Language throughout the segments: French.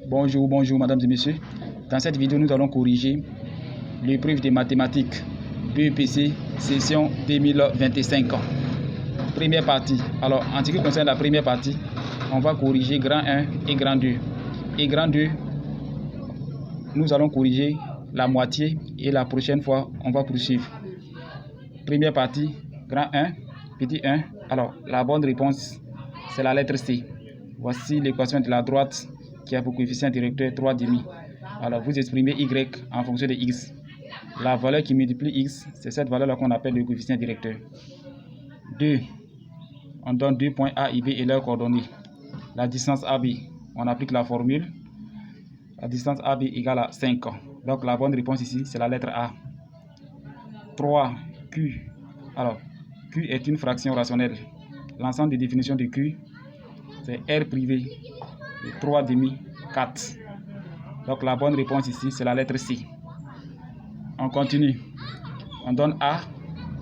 Bonjour mesdames et messieurs. Dans cette vidéo, nous allons corriger l'épreuve de mathématiques BEPC session 2025. Première partie. Alors, en ce qui concerne la première partie, on va corriger grand 1 et grand 2. Et grand 2, nous allons corriger la moitié et la prochaine fois, on va poursuivre. Première partie, grand 1, petit 1. Alors, la bonne réponse, c'est la lettre C. Voici l'équation de la droite qui a pour coefficient directeur 3,5. Alors, vous exprimez y en fonction de x. La valeur qui multiplie x, c'est cette valeur-là qu'on appelle le coefficient directeur. 2. On donne 2 points A et B et leurs coordonnées. La distance AB, on applique la formule. La distance AB égale à 5. Donc, la bonne réponse ici, c'est la lettre A. 3Q. Alors, Q est une fraction rationnelle. L'ensemble des définitions de Q, c'est R privé. 3,5, 4. Donc la bonne réponse ici, c'est la lettre C. On continue. On donne A,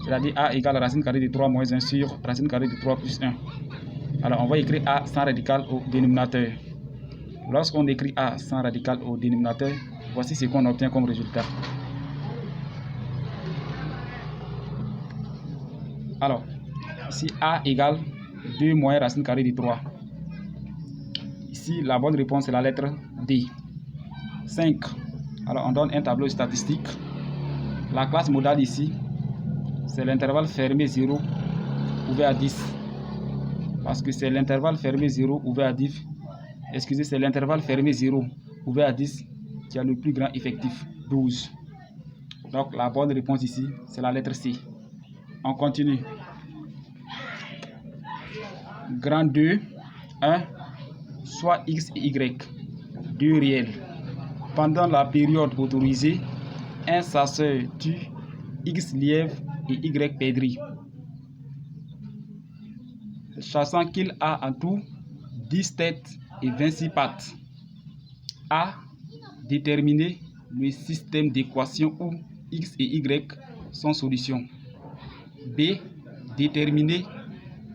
c'est-à-dire A égale racine carrée de 3 moins 1 sur racine carrée de 3 plus 1. Alors on va écrire A sans radical au dénominateur. Lorsqu'on écrit A sans radical au dénominateur, voici ce qu'on obtient comme résultat. Alors, ici A égale 2 moins racine carrée de 3. Ici, la bonne réponse est la lettre D. 5. Alors, on donne un tableau statistique. La classe modale ici, c'est l'intervalle fermé 0 ouvert à 10. Parce que c'est l'intervalle fermé 0 ouvert à 10. Excusez, c'est l'intervalle fermé 0 ouvert à 10 qui a le plus grand effectif, 12. Donc, la bonne réponse ici, c'est la lettre C. On continue. Grand 2, 1. Soit x et y, deux réels. Pendant la période autorisée, un chasseur tue x lièvre et y perdrix, chassant qu'il a en tout 10 têtes et 26 pattes. A. Déterminer le système d'équations où x et y sont solutions. B. Déterminer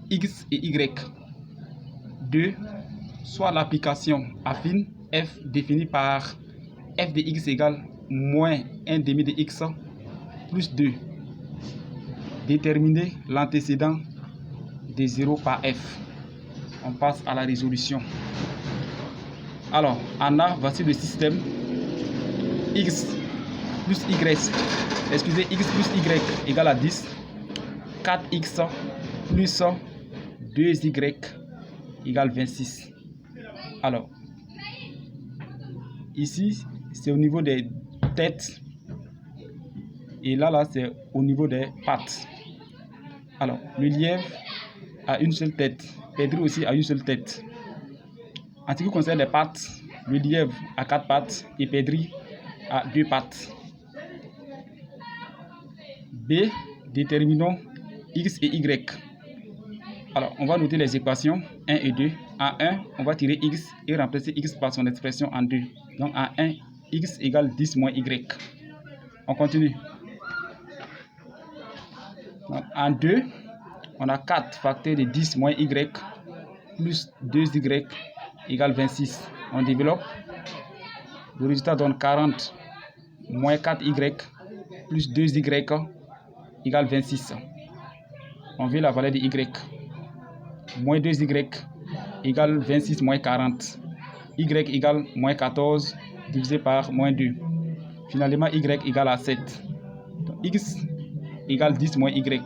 x et y. 2. Soit l'application affine f définie par f de x égale moins 1 demi de x plus 2. Déterminer l'antécédent de 0 par f. On passe à la résolution. Alors, en A, voici le système x plus y. Excusez, x plus y égale à 10. 4x plus 2y égale 26. Alors, ici, c'est au niveau des têtes. Et là, c'est au niveau des pattes. Alors, le lièvre a une seule tête. Perdrix aussi a une seule tête. En ce qui concerne les pattes, le lièvre a 4 pattes et perdrix a 2 pattes. B, déterminons x et y. Alors, on va noter les équations 1 et 2. En 1, on va tirer x et remplacer x par son expression en 2. Donc, en 1, x égale 10 moins y. On continue. Donc, en 2, on a 4 facteurs de 10 moins y plus 2y égale 26. On développe. Le résultat donne 40 moins 4y plus 2y égale 26. On veut la valeur de y. Moins 2y égale 26 moins 40. Y égale moins 14 divisé par moins 2. Finalement, y égale à 7. Donc, x égale 10 moins y.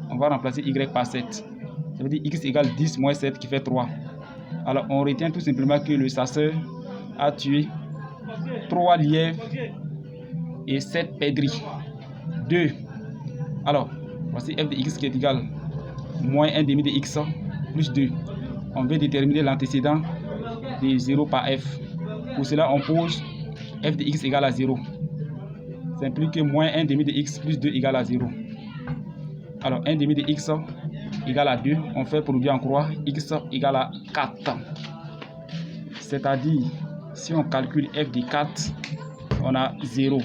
On va remplacer y par 7. Ça veut dire x égale 10 moins 7 qui fait 3. Alors, on retient tout simplement que le chasseur a tué 3 lièvres et 7 perdrix. 2. Alors, voici f de x qui est égal moins 1 demi de x plus 2. On veut déterminer l'antécédent de 0 par f. Pour cela, on pose f de x égale à 0. Ça implique que moins 1 demi de x plus 2 égale à 0. Alors, 1 demi de x égale à 2. On fait produit en croix, x égale à 4. C'est-à-dire, si on calcule f de 4, on a 0.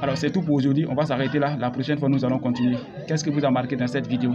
Alors, c'est tout pour aujourd'hui. On va s'arrêter là. La prochaine fois, nous allons continuer. Qu'est-ce que vous avez marqué dans cette vidéo?